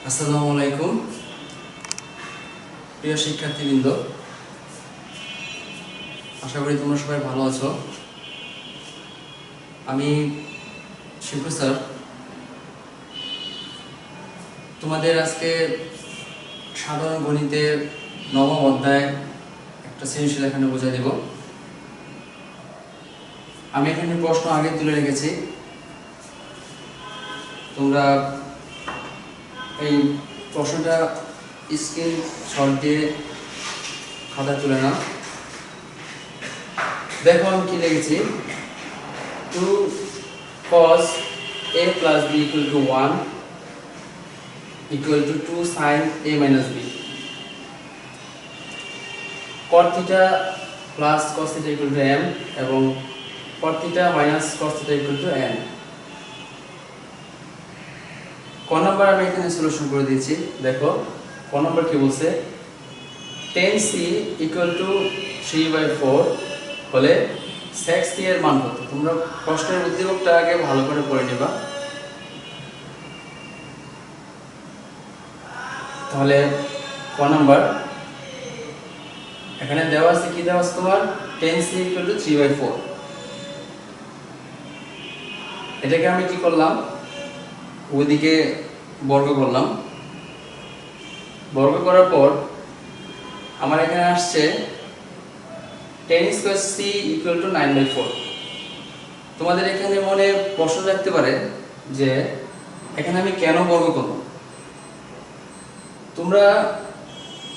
আসসালামু আলাইকুম প্রিয় শিক্ষার্থীবৃন্দ, আশা করি তোমরা সবাই ভালো আছো। আমি শিবু স্যার তোমাদের আজকে সাধারণ গণিতের নবম অধ্যায় একটা সৃজনশীল এখানে বোঝাই দেব। আমি এখানে প্রশ্ন আগে তুলে রেখেছি, তোমরা এই প্রশ্নটা স্ক্রিনশট দিয়ে খাতা তুলে নাও। দেখো আমি কি লিখেছি, 2 cos a plus b equal to 1 equal to 2 sin a minus b, cot theta plus cos theta equal to m এবং cot theta minus cos theta equal to n। ক নাম্বার আমি এখানে সলিউশন করে দিয়েছি। দেখো ক নাম্বার কি বলছে, 10c equal to 3/4 হলে sec c এর মান কত? তোমরা প্রশ্নের উদ্দীপকটা আগে ভালো করে পড়ে নিবা। তাহলে ক নাম্বার এখানে দেওয়া আছে, কি দেওয়া আছে তোমার, 10c equal to 3/4। এটাকে আমি কি করলাম, ওইদিকে বর্গ করলাম। বর্গ করার পর আমার এখানে আসছে 10 স্কয়ার c equal to 9/4। তোমাদের এখানে মনে প্রশ্ন থাকতে পারে যে এখানে আমি কেন বর্গ করব। তোমরা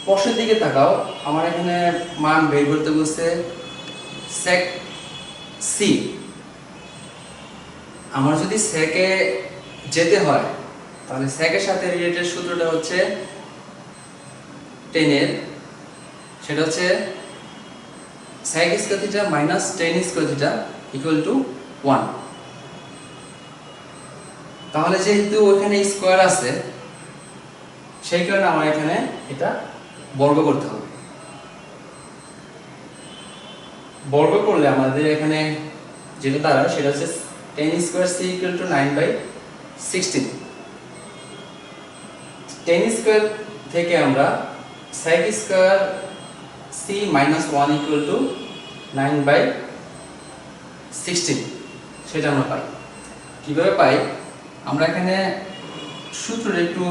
প্রশ্নের দিকে তাকাও, আমার এখানে মান বের করতে বলছে sec c। আমার যদি সেকে যেতে হয় তাহলে সেকের সাথে রিলেটেড সূত্রটা হচ্ছে 10 এর, সেটা হচ্ছে sec square theta minus tan square theta equal two 1। তাহলে যেহেতু ওখানে স্কয়ার আছে সেই কারণে আমার এখানে এটা বর্গ করতে হবে। বর্গ করলে আমাদের এখানে যেটা দাঁড়ায় সেটা হচ্ছে tan square c equal to 9/16। tan square থেকে আমরা sec square c minus 1 equal to 9/16 সেটা আমরা পাই। কিভাবে পাই, আমরা এখানে সূত্রটা একটু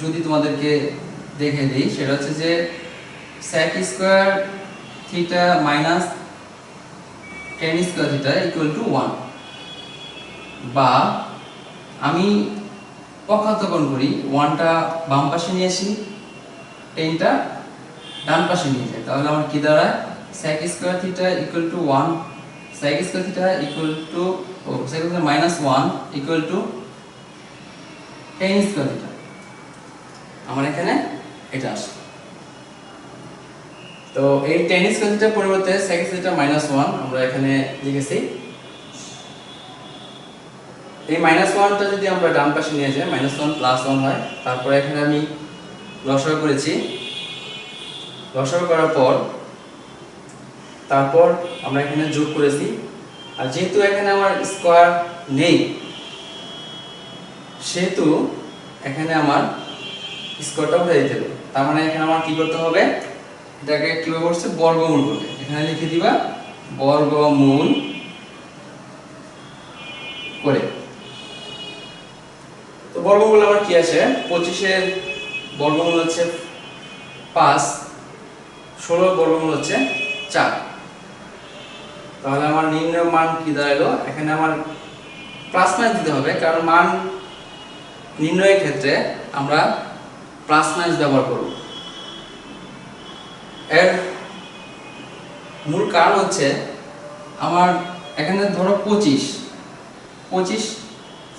যদি তোমাদেরকে দেখে দিই, সেটা হচ্ছে যে sec square theta minus tan square theta equal two 1, বা আমি পক্ষান্তকরণ করি, 1টা বাম পাশে নিয়ে আসি, 10টা ডান পাশে নিয়ে যাই। তাহলে আমার কি দাঁড়ায়, sec square theta equal two 1, sec square theta equal two sec square minus 1 equal to tan square theta. আমার এখানে এটা আসে। তো এই tan স্কয়ার থিটার পরিবর্তে sec স্কয়ার থিটা মাইনাস 1 আমরা এখানে লিখেছি। এই মাইনাস 1টা যদি আমরা ডান পাশে নিয়ে যাই, মাইনাস 1 প্লাস 1 হয়। তারপরে এখানে আমি লসাগু করেছি। লসাগু করার পর তারপর আমরা এখানে যোগ করেছি। আর যেহেতু এখানে আমার স্কয়ার নেই সেহেতু এখানে আমার স্কয়ারটা উঠে দিতে হবে। তার মানে এখানে আমার কি করতে হবে, এটাকে কিভাবে করছে, বর্গমূল করবে। এখানে লিখে দিবা বর্গমূল করে। তো বর্গমূল আমার কি আছে, 25 এর বর্গমূল হচ্ছে 5, 16 বর্গমূল হচ্ছে 4। তাহলে আমার নির্ণয় মান কি দাঁড়ালো, এখানে আমার প্লাস মাইনাস দিতে হবে, কারণ মান নির্ণয়ের ক্ষেত্রে আমরা প্লাস মাইনাস ব্যবহার করব। এর মূল কারণ হচ্ছে আমার এখানে ধরো 25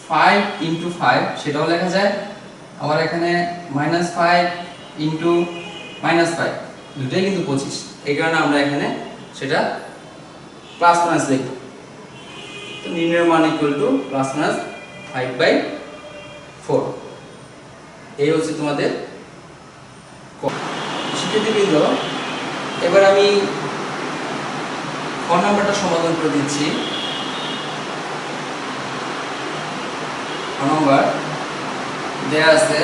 5 ইন্টু 5 সেটাও লেখা যায়, আবার এখানে -5 ইন্টু -5 দুটোই কিন্তু 25। এই কারণে আমরা এখানে সেটা প্লাস মাইনাস লিখব। তো নির্ণয় মান ইকুয়াল টু প্লাস মাইনাস 5/4। এই হচ্ছে তোমাদের শিক্ষার্থীবৃন্দ। এবার আমি ক নাম্বারটা সমাধান করে দিচ্ছি। ক নাম্বার দেয়া আছে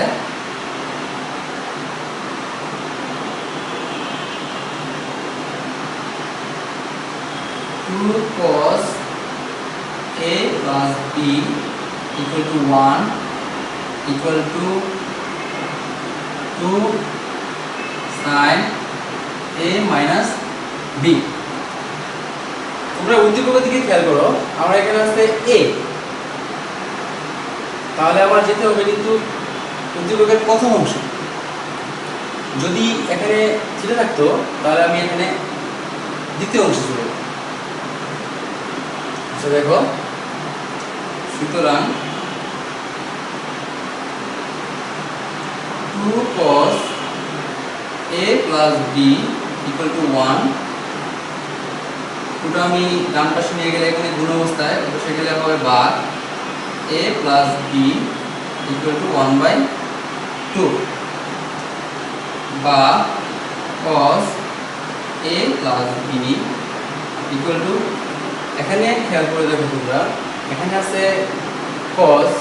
2 cos a plus b equal to 1 equal to 2 sin a minus b। তোমরা উদ্দীপকের দিকে খেয়াল করো, আমরা এখানে আছে a, তাহলে আবার যেতে হবে কিন্তু উদ্দীপকের প্রথম অংশ। যদি এখানে থিটা থাকতো তাহলে আমি এখানে দ্বিতীয় অংশে চলে যাব। আচ্ছা দেখো, সুতরাং 2 cos a plus b equal to 1, ওটা আমি ডান পাশে নিয়ে গেলে এখানে গুণ অবস্থায় বসে গেলে হবে ভাগ a plus b equal to 1/2 বা cos a plus b equal to, এখানে খেয়াল করে দেখো তোমরা, এখানে আছে cos,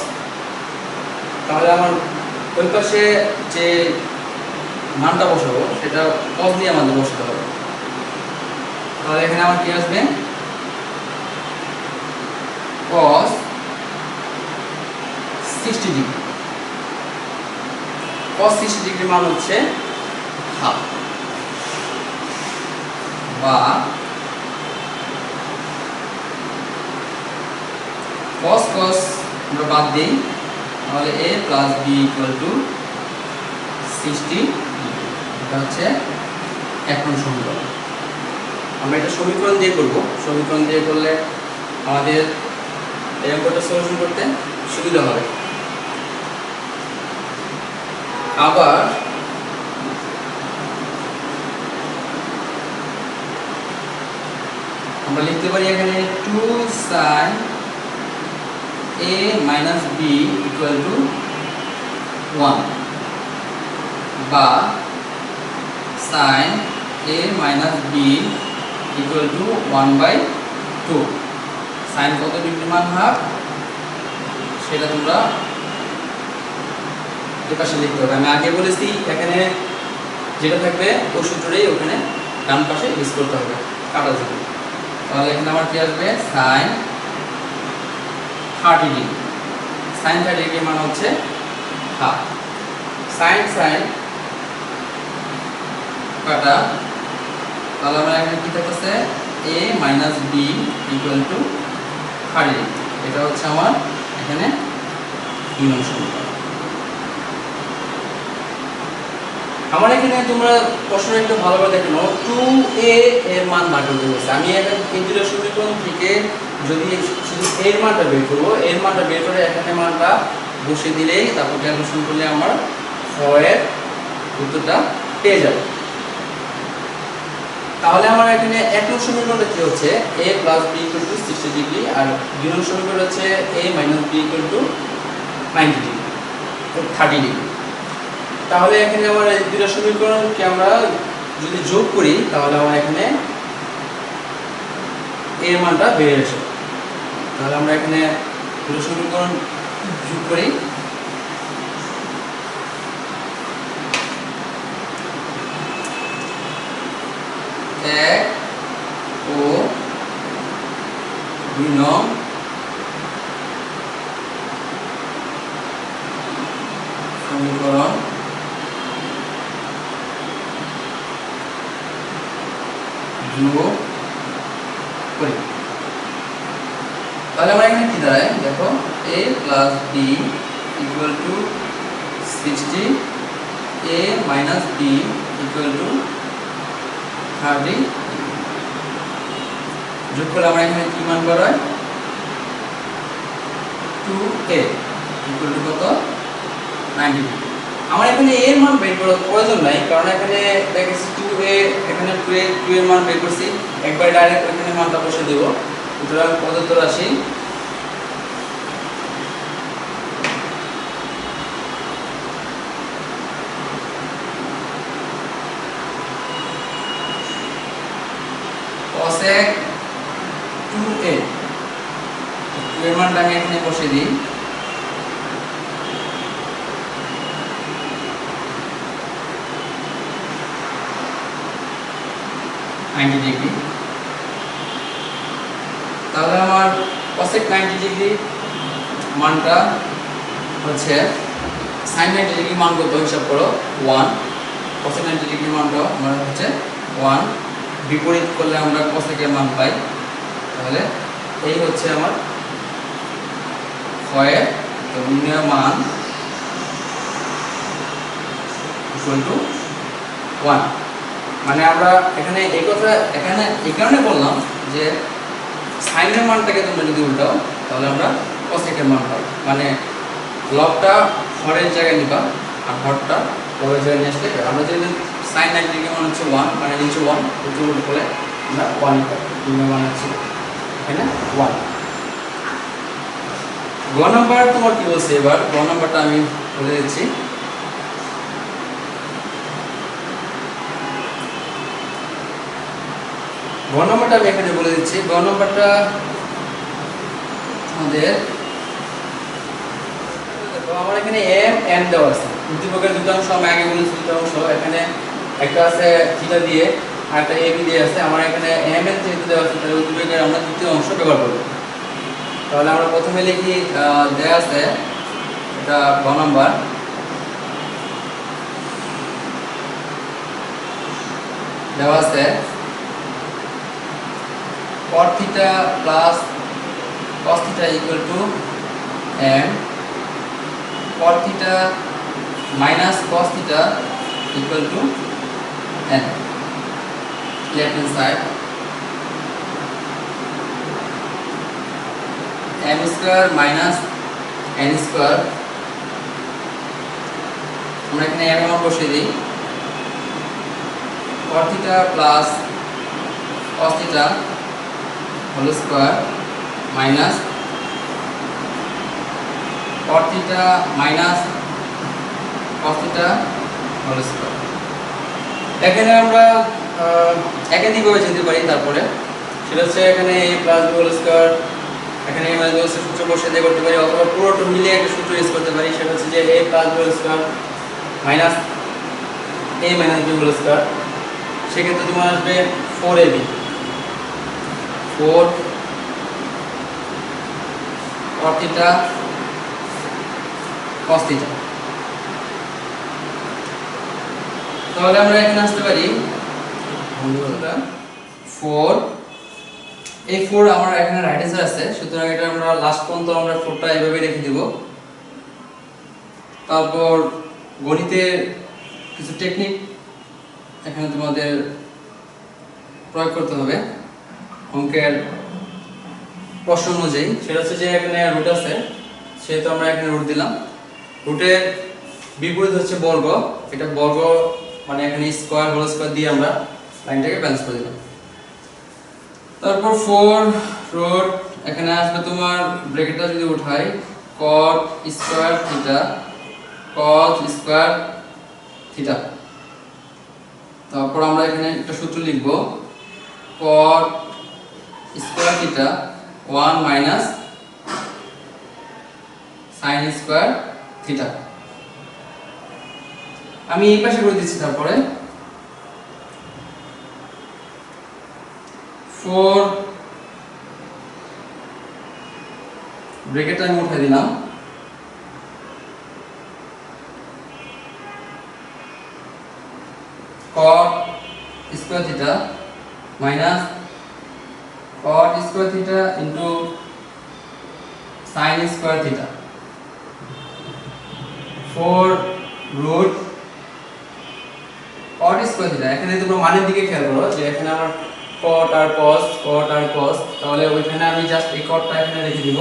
তাহলে আমার ওই পাশে যে মানটা বসাবো সেটা cos দিয়ে আমাদের বসাতে হবে। তাহলে এখানে আমার কি আসবে, cos 60 ডিগ্রি। cos 60 ডিগ্রি মান হচ্ছে হাফ, বা cos cos আমরা বাদ দিই, তাহলে a plus b equal to 60 degree. এটা হচ্ছে এক নং সমীকরণ। আমরা এটা সমীকরণ দিয়ে করব, সমীকরণ দিয়ে করলে আমাদের এই অঙ্কটা সলিউশন করতে সুবিধা হবে। আবার আমরা লিখতে পারি এখানে 2 sin a minus b equal to 1 বা sin a minus b equal to 1/2। sin কত ডিগ্রি মান হাফ সেটা তোমরা এই পাশে লিখতে হবে। আমি আগে বলেছি এখানে যেটা থাকবে ওই সূত্রটাই ওখানে ডান পাশে ইউজ করতে হবে কাটার জন্য। তাহলে এখানে আমার কি আসবে, sin 30 ডিগ্রি। sin 30 ডিগ্রি মান হচ্ছে হাফ। sin sin কাটা, তাহলে আমরা এখানে কি থাকতেছে a minus b equal to 30 degree. এটা হচ্ছে আমার এখানে 2 নং সমীকরণ। আমার এখানে তোমরা প্রশ্নটা একটু ভালোভাবে দেখো, 2a এর মান বার করতে বলছে। আমি এখন এই দুটো সমীকরণ থেকে যদি শুধু এর মানটা বের করব, এর মানটা বের করে এখানে মানটা বসিয়ে দিলেই তারপর ক্যালকুলেশন করলে আমার এর উত্তরটা পেয়ে যাবে। তাহলে আমার এখানে এক নং সমীকরণটা কি হচ্ছে, a plus b equal to 60 degree, আর দুই নং সমীকরণ হচ্ছে a minus b equal to 90 degree, 30 degree. তাহলে এখানে আমার এই দুটো সমীকরণকে আমরা যদি যোগ করি তাহলে আমার এখানে এর মানটা বেড়ে আসে। তাহলে আমরা এখানে দুটো সমীকরণ যোগ করি, এক ও দুই নং সমীকরণ যোগ করি। তাহলে আমরা এখানে কি দাঁড়ায় দেখো, a plus b equal to 60, a minus b equal to 30। যোগ করলে আমরা এখানে কি মান বার হয়, 2a equal to কত, 90 ডিগ্রি। আমার এখানে a এর মান বের করার প্রয়োজন নাই, কারণ এখানে দেখেছি 2a, এখানে 2 এর মান বের করছি, একবার ডাইরেক্ট এখানে মানটা বসে দেব। সুতরাং প্রদত্ত রাশি cosec 2a, 2 এর মানটা আমি এখানে বসে দিই, ডিগ্রি তাহলে আমার cosec 90 ডিগ্রি মানটা হচ্ছে sin 90 ডিগ্রি মান কত হিসাব করো 1, cosec 90 ডিগ্রি মানটা আমার হচ্ছে 1, বিপরীত করলে আমরা cosec এর মান পাই। তাহলে এই হচ্ছে আমার ক্ষয়ের নির্ণয় মান ইকুয়াল টু 1। মানে আমরা এখানে এই কথা এখানে এই কারণে বললাম যে সাইনের মানটাকে তোমরা যদি উল্টাও তাহলে আমরা cosec এর মান পাই। মানে লবটা হরের জায়গায় নিবা আর হরটা লবের জায়গায় নিয়ে আসলে আমরা যদি sin 90 ডিগ্রি মান হচ্ছে 1, মানে নিচে 1 উপরে উল্টো করে আমরা 1 পাই। নির্ণয় মান হচ্ছে এখানে 1। গ নাম্বার তোমার কি বলছে এবার? গ নাম্বারটা আমি বলে দিচ্ছি। গ নাম্বারটা আমি এখানে বলে দিচ্ছি। গ নাম্বারটা আমাদের আমার এখানে m n দেওয়া আছে। উদ্দীপকের দুটো অংশ আমি আগে বলেছি, দুটো অংশ এখানে একটা আছে থিটা দিয়ে আর একটা ab দিয়ে আছে। আমার এখানে m n যেহেতু দেওয়া আছে তাহলে উদ্দীপকের আমরা দ্বিতীয় অংশ ব্যবহার করব। তাহলে আমরা প্রথমে লিখি দেওয়া আছে এটা গ নাম্বার, দেওয়া আছে cot theta plus cos theta equal to m, cot theta minus cos theta equal to n. Left hand side m square minus n square, আমরা এখানে m মান বসিয়ে দিই। cot theta plus cos theta whole square minus cot theta minus cos theta whole square। এখানে আমরা একাধিকভাবে যেতে পারি। তারপরে সেটা হচ্ছে এখানে a plus b whole square, এখানে a minus b whole square সূত্র বসিয়ে দিয়ে করতে পারি, অথবা পুরোটা মিলিয়ে একটা সূত্র ইউজ করতে পারি। সেটা হচ্ছে যে a plus b whole square minus a minus b whole square। সেক্ষেত্রে তোমার আসবে 4ab, 4 cot theta cos theta। তাহলে আমরা এখানে আসতে পারি 4, এই 4 আমার এখানে রাইট অ্যান্সার আছে, সুতরাং এটা আমরা লাস্ট পর্যন্ত আমরা 4টা এইভাবে রেখে দিব। তারপর গণিতের কিছু টেকনিক এখানে তোমাদের প্রয়োগ করতে হবে অঙ্কের প্রশ্ন অনুযায়ী। সেটা হচ্ছে যে এখানে রুট আছে, সেহেতু আমরা এখানে রুট দিলাম। রুটের বিপরীত হচ্ছে বর্গ, এটা বর্গ মানে এখানে স্কয়ার হোল স্কয়ার দিয়ে আমরা লাইনটাকে ব্যালেন্স করে দিলাম। তারপর 4 রুট এখানে আসবে তোমার ব্র্যাকেটটা যদি উঠাই cot square theta cos square theta. তারপর আমরা এখানে একটা সূত্র লিখব cot square theta 1 minus sin square theta. আমি এই পাশে করে দিচ্ছি। তারপরে 4 ব্র্যাকেটটা আমি উঠাই দিলাম, cot square theta minus cot square theta into sin square theta 4 root cot square theta. এখানে তোমরা মানের দিকে খেয়াল করো যে এখানে আমার cot আর cos, তাহলে ওইখানে আমি জাস্ট এই cotটা এখানে রেখে দিব।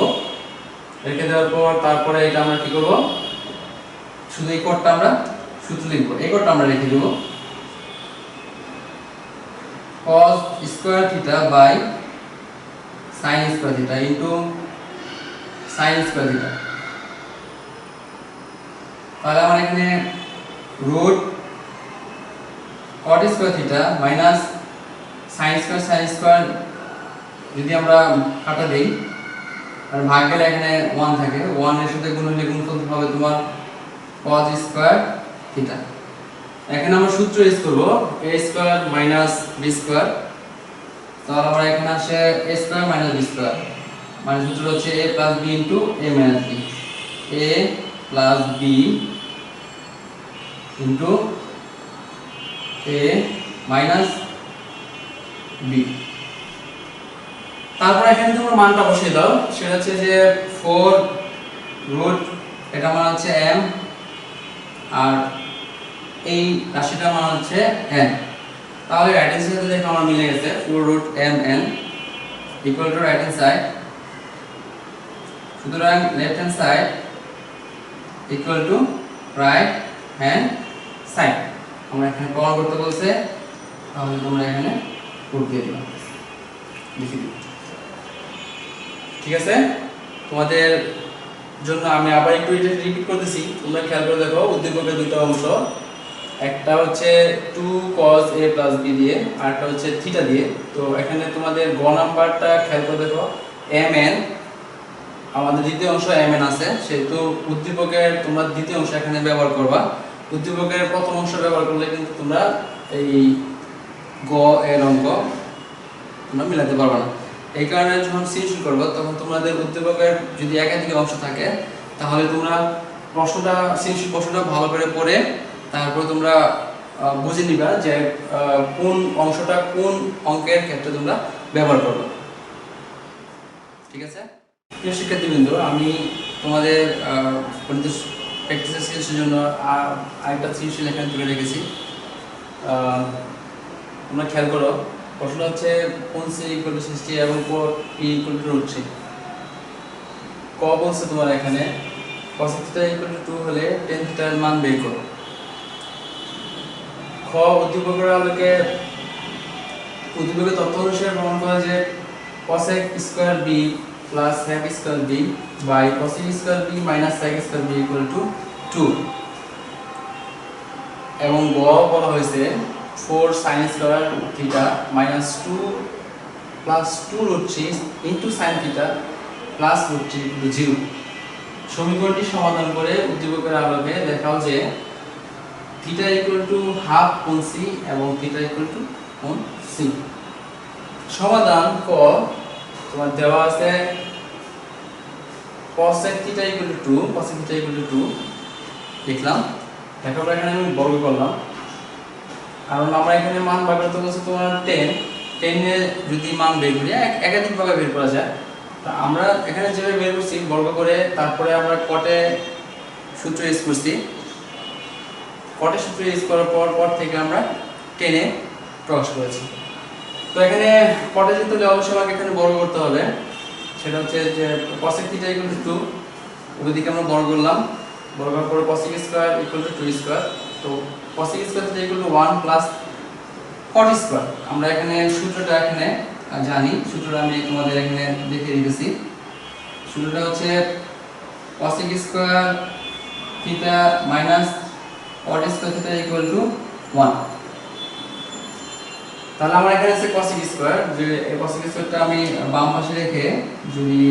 রেখে দেওয়ার পর তারপরে এটা আমরা কি করব, শুধু এই cotটা আমরা সূত্র লিখব, এই cotটা আমরা রেখে দিব cos square theta by sin square theta into sin square theta. তাহলে আমরা এখানে root cot square theta minus sin square যদি আমরা কাটা দেই আর ভাগ গেলে এখানে 1 থাকে, 1 এর সাথে গুণ হলে গুণফল হবে তোমার cos স্কয়ার থিটা। এখানে আমরা সূত্র ইউজ করব a square minus b square তাহলে আমরা এখানে আসে a square minus b square, মানে সূত্র হচ্ছে a plus b into a minus b, a plus b into a minus b। তারপর এখানে তোমরা মানটা বসিয়ে দাও, সেটা হচ্ছে যে 4 রুট, এটা মান হচ্ছে m, আর এই রাশিটার মান হচ্ছে n। তাহলে রাইট হ্যান্ড সাইডে দেখো আমার মিলে গেছে 4 root m n equal to right hand side, সুতরাং left hand side equal to right hand side. আমরা এখানে প্রমাণ করতে বলছে, তাহলে তোমরা এখানে প্রুফ দিয়ে দিবা, লিখে দিবা। ঠিক আছে, তোমাদের জন্য আমি আবার একটু এটা রিপিট করতেছি, তোমরা খেয়াল করে দেখো। উদ্দীপকের দুটো অংশ, একটা হচ্ছে 2 cos a plus b দিয়ে, আর একটা হচ্ছে থিটা দিয়ে। তো এখানে তোমাদের গ নাম্বারটা খেয়াল করে দেখো, mn, আমাদের দ্বিতীয় অংশ mn আছে, সেহেতু উদ্দীপকের তোমরা দ্বিতীয় অংশ এখানে ব্যবহার করবা। উদ্দীপকের প্রথম অংশ ব্যবহার করলে কিন্তু তোমরা এই গ এর অঙ্ক তোমরা মিলাতে পারবে না। এই কারণে যখন সৃজনশীল করবো তখন তোমাদের উদ্দীপকের যদি একাধিক অংশ থাকে, তাহলে তোমরা সৃজনশীল প্রশ্নটা ভালো করে পড়ে তারপর তোমরা বুঝে নিবা যে কোন অংশটা কোন অঙ্কের ক্ষেত্রে তোমরা ব্যবহার করবে। ঠিক আছে, প্রিয় শিক্ষার্থীবৃন্দ, আমি তোমাদের প্র্যাকটিসের সৃজনশীলের জন্য আরেকটা সৃজনশীল এখানে তুলে রেখেছি। তোমরা খেয়াল করো, প্রশ্নটা হচ্ছে কোন c ইকুয়াল টু 60 এবং p ইকুয়াল টু √3। ক বলছে তোমার এখানে cos θ ইকুয়াল টু 2 হলে tan θ এর মান বের করো। খ উদ্দীপকের আলোকে উদ্দীপকের তথ্য অনুসারে প্রমাণ করা যে cos square b plus sec square b by cos square b minus sec square b equal to 2, এবং গ বলা হয়েছে 4 sin square theta minus 2 plus 2 √3 into sin theta plus √3 equal to 0। সমীকরণটি সমাধান করে উদ্দীপকের আলোকে দেখাও যে থিটা ইকুয়াল টু হাফ কোণ c এবং থিটা ইকুয়াল টু কোণ c। সমাধান ক তোমার দেওয়া আছে cos theta equal to 2, cos theta equal to 2 লিখলাম। দেখো এখানে আমি বর্গ করলাম, কারণ আমরা এখানে মান বার করতে বলছি তোমার 10 এর যদি মান বের করি একাধিক ভাবে বের করা যায়। তো আমরা এখানে যেভাবে বের করছি বর্গ করে, তারপরে আমরা কটে সূত্র ইউজ করছি, কটে সূত্র ইউজ করার পর থেকে আমরা 10 এ প্রকাশ করেছি। তো এখানে কটে যেতে হলে অবশ্যই আমাকে এখানে বর্গ করতে হবে, সেটা হচ্ছে যে cos থিটা ইকুয়াল টু 2, ওইদিকে আমরা বর্গ করলাম, বর্গ করার পর cos square equal to 2 square. তো cos square theta equal two 1 plus cot square. আমরা এখানে সূত্রটা এখানে জানি, সূত্রটা আমি তোমাদের এখানে দেখিয়ে দিয়েছি। সূত্রটা হচ্ছে cos square theta minus cot square theta equal two 1। তাহলে আমার এখানে আছে cos স্কয়ার, যে এই cos স্কয়ারটা আমি বাম পাশে রেখে যদি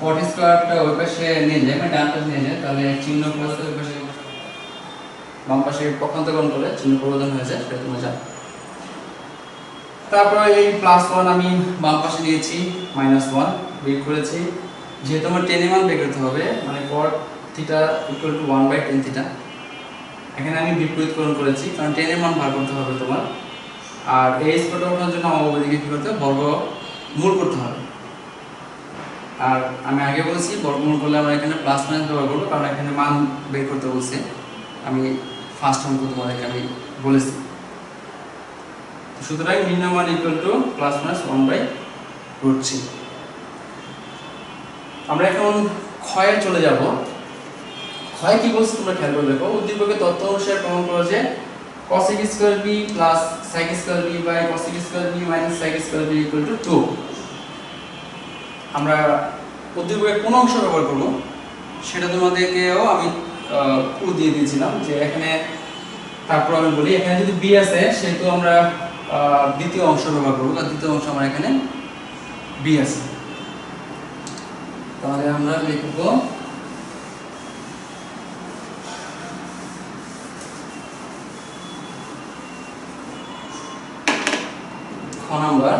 cot স্কয়ারটা ওই পাশে নিয়ে যাই, মানে ডান পাশে নিয়ে যাই, তাহলে চিহ্ন প্লাস ওই পাশে বাম পাশে পক্ষান্তরকরণ করে চিহ্ন পরিবর্তন হয়ে যায়, সেটা তোমরা জানো। তারপর এই +1 আমি বাম পাশে নিয়েছি, -1 বের করেছি। যেহেতু আমার tan এর মান বের করতে হবে, মানে cot theta equal two 1/tan theta, এখানে আমি বিপরীতকরণ করেছি, কারণ tan এর মান বার করতে হবে তোমার। আর এই স্কয়ারটা ওঠানোর জন্য আমার ওইদিকে কি করতে হবে, বর্গমূল করতে হবে। আর আমি আগে বলেছি বর্গমূল করলে আমরা এখানে প্লাস মাইনাস ব্যবহার করবো, কারণ এখানে মান বের করতে বলছে। আমি ফার্স্ট অঙ্ক তোমাদেরকে আমি বলেছি। সুতরাং নির্ণয় মান ইকুয়াল টু প্লাস মাইনাস 1/√3। আমরা এখন ক্ষয়ে চলে যাব। ক্ষয় কি বলছে তোমরা খেয়াল করে দেখো। উদ্দীপকের তথ্য অনুসারে প্রমাণ করো যে cos square b plus sec square b by cos square b minus sec square b equal to 2। আমরা উদ্দীপকের কোন অংশ ব্যবহার করব সেটা তোমাদেরকেও আমি ক্লু দিয়ে দিয়েছিলাম, যে এখানে তারপর আমি বলি এখানে যদি b আছে সেহেতু আমরা দ্বিতীয় অংশ ব্যবহার করব, আর দ্বিতীয় অংশ আমার এখানে b আছে। তাহলে আমরা লিখব খ নাম্বার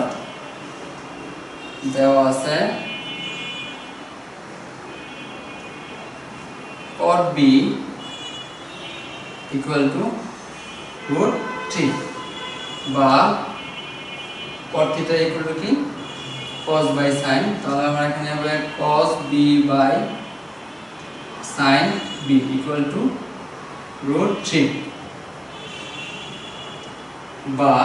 দেওয়া আছে cot b equal to root 3 বা cot theta equal to কি cos by sin, তাহলে আমরা এখানে হবে cos b by sin b equal to root 3 বা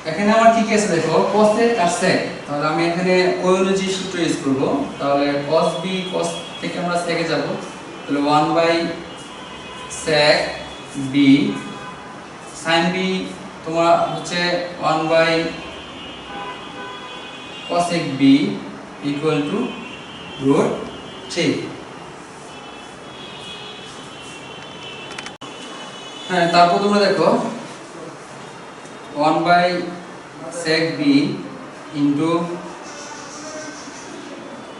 এখানে আমার কি আছে দেখো cosec আর sec, তাহলে আমি এখানে ওই অনুযায়ী সূত্র ইউজ করব। তাহলে cos b cos থেকে আমরা sec এ যাব, তাহলে 1 by sec b sin b তোমার হচ্ছে 1 by cosec b equal to root 3। হ্যাঁ, তারপর তোমরা দেখো 1 by sec b into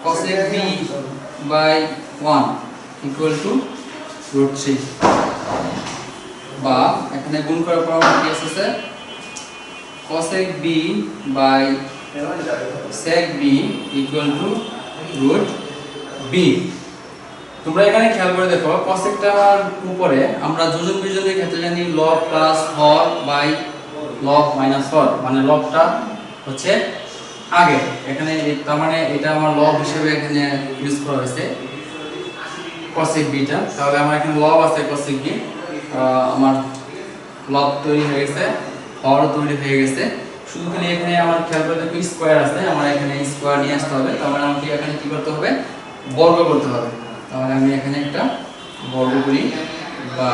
cosec b by 1 equal to root 3 বা এখানে গুণ করার পর আমার কি আসছে cosec b by sec b equal to root b। তোমরা এখানে খেয়াল করে দেখো cosecটা আমার উপরে আমরা যোজন বিয়োজনের ক্ষেত্রে জানি log প্লাস হর বাই log মাইনাস হর, মানে লগটা হচ্ছে আগে, এখানে তার মানে এটা আমার লগ হিসেবে এখানে ইউজ করা হয়েছে cosec b টা। তাহলে আমার এখানে লগ আছে cosec b, আমার লগ তৈরি হয়ে গেছে, হর তৈরি হয়ে গেছে, শুধু খালি এখানে আমার খেয়াল করে দেখো স্কয়ার আছে, আমার এখানে স্কয়ার নিয়ে আসতে হবে। তাহলে আমাকে এখানে কি করতে হবে বর্গ করতে হবে। তাহলে আমি এখানে একটা বর্গ করি বা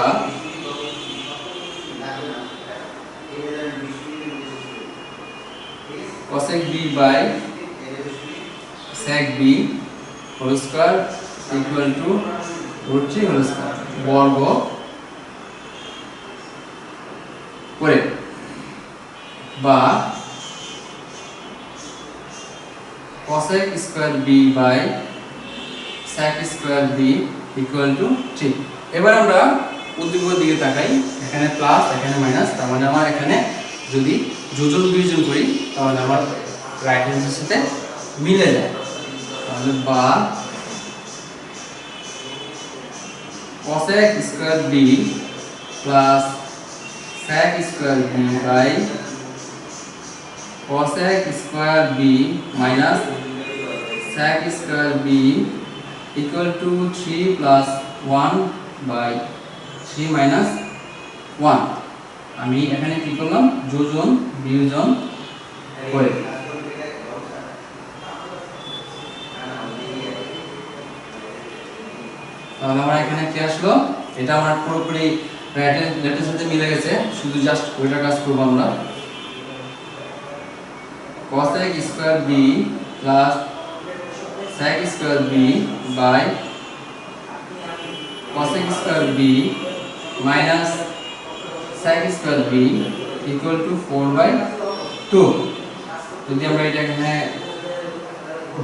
cosec b by sec b whole square equal to root 3 whole square বর্গ করে বা cosec square b by sec square b equal to 3। এবার আমরা উদ্দীপকের দিকে তাকাই, এখানে প্লাস এখানে মাইনাস, তার মানে আমার এখানে যদি যোজন বিয়োজন করি তাহলে আমার রাইট হ্যান্ডের সাথে মিলে যায়। তাহলে বা cosec square b plus sec square b by cosec square b minus sec square b equal to 3 plus 1 by 3 minus 1। আমি এখানে কি করলাম যোজন বিয়োজন করে, তাহলে আমরা এখানে কি আসলো এটা আমার পুরোপুরি রাইট হ্যান্ডের সাথে মিলে গেছে, শুধু জাস্ট ওইটা কাজ করব আমরা cosec square b plus sec square b by cosec square b minus sec square b equal to 4 by 2। যদি আমরা এটা এখানে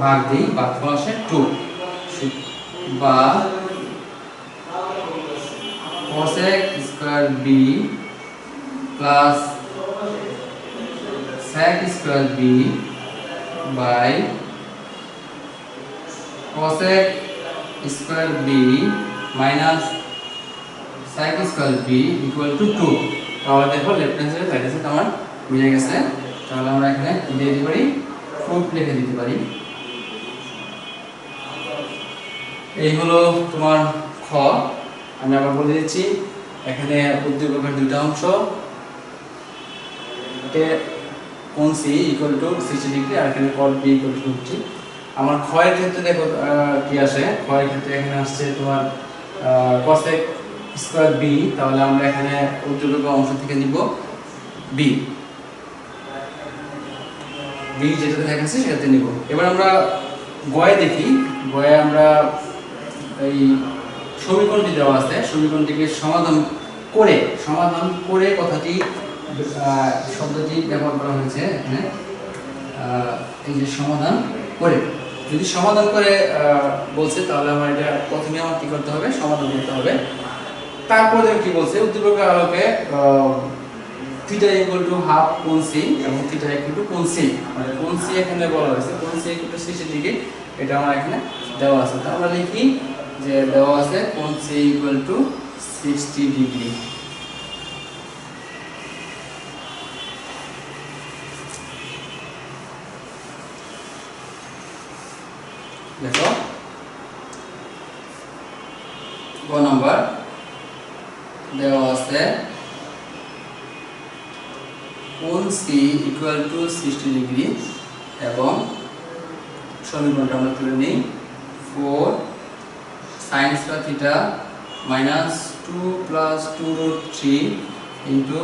ভাগ দিই ভাগফল আসে 2 বা cosec square b plus sec square b by cosec square b minus sec square b equal to 2। তাহলে দেখো left hand side right hand side আমার মিলে গেছে। তাহলে আমরা এখানে দিয়ে দিতে পারি 4 লিখে দিতে পারি। এই হলো তোমার খ। আমি আবার বলে দিচ্ছি এখানে উদ্দীপকের দুটো অংশ, কোণ c ইকুয়াল টু 60 ডিগ্রি আর এখানে cot b ইকুয়াল টু 50। আমার খ এর ক্ষেত্রে দেখো কি আসে, খ এর ক্ষেত্রে এখানে আসছে তোমার cosec স্কয়ার b, তাহলে আমরা এখানে উদ্দীপকের অংশ থেকে নিব b যেটা দেখাচ্ছি সেটাতে নিব। এবার আমরা গয়ে দেখি, গয়ে আমরা এই সমীকরণটি দেওয়া আছে, সমীকরণটিকে সমাধান করে কথাটি শব্দটি ব্যবহার করা হয়েছে এখানে, এই যে সমাধান করে, যদি সমাধান করে বলছে তাহলে আমার এটা প্রথমে আমার কি করতে হবে সমাধান করতে হবে। তারপরে কি বলছে উদ্দীপকের আলোকে θ থিটা ইকুয়াল টু হাফ কোণ সি এবং থিটা ইকুয়াল টু কোণ সি, মানে কোণ সি এখানে বলা হয়েছে, কোণ সি ইকুয়াল টু 60 ডিগ্রি, এটা আমার এখানে দেওয়া আছে। তো আমরা লিখি যে দেওয়া আছে কোণ সি ইকুয়াল টু 60 ডিগ্রি। দেখো গ নাম্বার দেওয়া আছে কোণ সি ইকুয়াল টু 60 ডিগ্রি এবং সমীকরণটা আমরা তুলে নিই 4 sin square theta minus 2 plus 2 root 3 into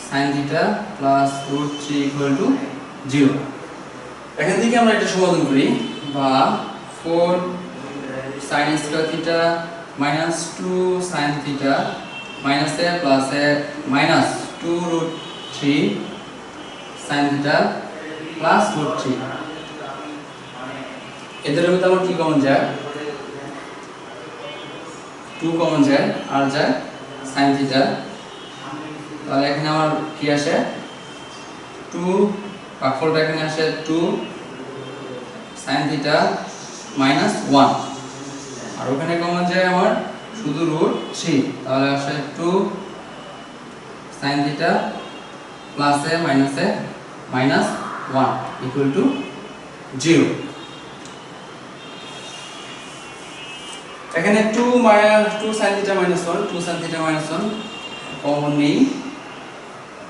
sin theta plus root 3 equal to 0। এখান থেকে আমরা এটা সমাধান করি, বা 4 sin square theta minus 2 sin theta minus A plus A minus 2 root 3 sin theta plus root 3, এদের মধ্যে আমার কি কমন যায়, 2 কমন যায় আর যায় sin থিটা। তাহলে এখানে আমার কি আসে 2, ভাগফলটা এখানে আসে 2 sin থিটা মাইনাস 1, আর ওখানে কমন যায় আমার শুধু রুট 3, তাহলে আসে 2 sin theta plus A minus 1 equal to 0। এখানে 2 sin theta minus 1, 2 sin theta minus 1 common নেই,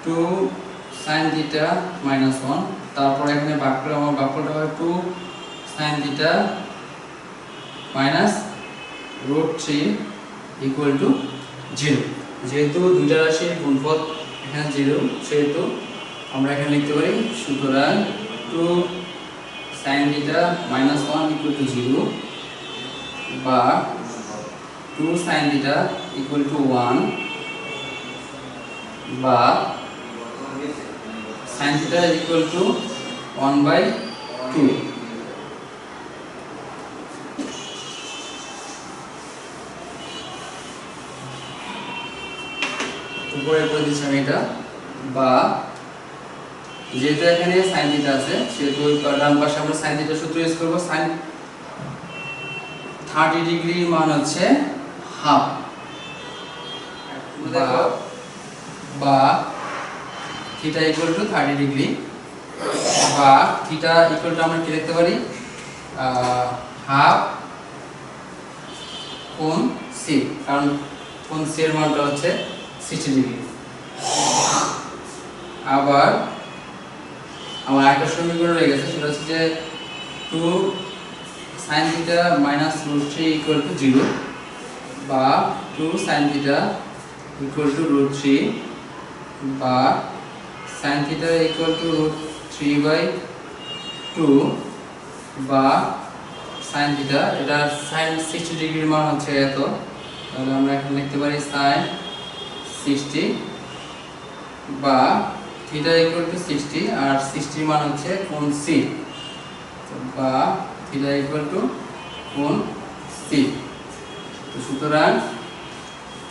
2 sin থিটা মাইনাস 1, তারপর এখানে ভাগ করে আমার ভাগফলটা হবে 2 sin theta minus root 3 equal to 0। যেহেতু দুইটা রাশির গুণফল এখানে 0, সেহেতু আমরা এখানে লিখতে পারি সুতরাং 2 sin theta minus 1 equal to 0, বা 2 sin থিটা ইকুয়াল টু 1, বা sin থিটা ইকুয়াল টু 1/2। উপরে করে দিচ্ছি আমি এটা, বা যেহেতু এখানে sin থিটা আছে সেহেতু ডান পাশে আমরা sin থিটা সূত্র ইউজ করব, sin 30 ডিগ্রি মান হচ্ছে হাফ, বা থিটা ইকুয়াল টু 30 ডিগ্রি, বা থিটা ইকুয়াল টু আমরা কি লিখতে পারি হাফ কোণ সি, কারণ কোণ সি এর মানটা হচ্ছে 60 ডিগ্রি। আবার আমার একটা সমীকরণ রয়ে গেছে, সেটা হচ্ছে যে 2 sin theta minus root 3 equal to 0, বা 2 sin theta equal to root 3, বা sin theta equal to root 3/2, বা sin থিটা, এটা sin 60 ডিগ্রির মান হচ্ছে এত, তাহলে আমরা এখানে লিখতে পারি sin 60, বা থিটা ইকুয়াল টু 60 আর 60 মান হচ্ছে কোণ সি, বা থিটা ইকুয়াল টু কোণ সি। তো সুতরাং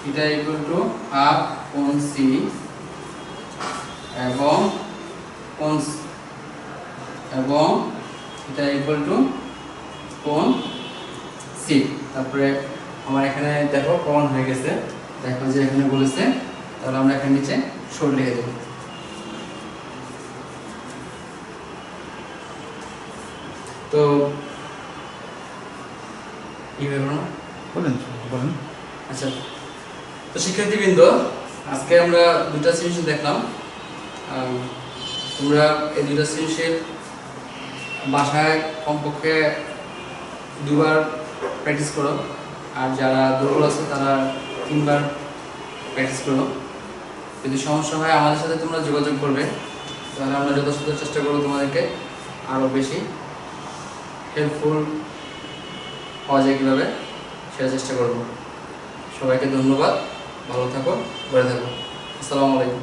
থিটা ইকুয়াল টু হাফ কোণ সি এবং থিটা ইকুয়াল টু কোণ সি। তারপরে আমার এখানে দেখো কমন হয়ে গেছে, দেখো যে এখানে বলেছে, তাহলে আমরা এখানে নিচে শর্ট লিখে দেব। তো বলেন। আচ্ছা, তো শিক্ষার্থীবৃন্দ, আজকে আমরা দুটা সৃজনশীল দেখলাম। তোমরা এই দুটা সৃজনশীল বাসায় কমপক্ষে 2বার প্র্যাকটিস করো, আর যারা দুর্বল আছে তারা 3বার প্র্যাকটিস করো। যদি সমস্যা হয় আমাদের সাথে তোমরা যোগাযোগ করবে, তাহলে আমরা যথাযথ চেষ্টা করবো তোমাদেরকে আরও বেশি হেল্পফুল হওয়া যায় কীভাবে সেটা চেষ্টা করব। সবাইকে ধন্যবাদ, ভালো থাকো, ঘরে থাকো। আসসালামু আলাইকুম।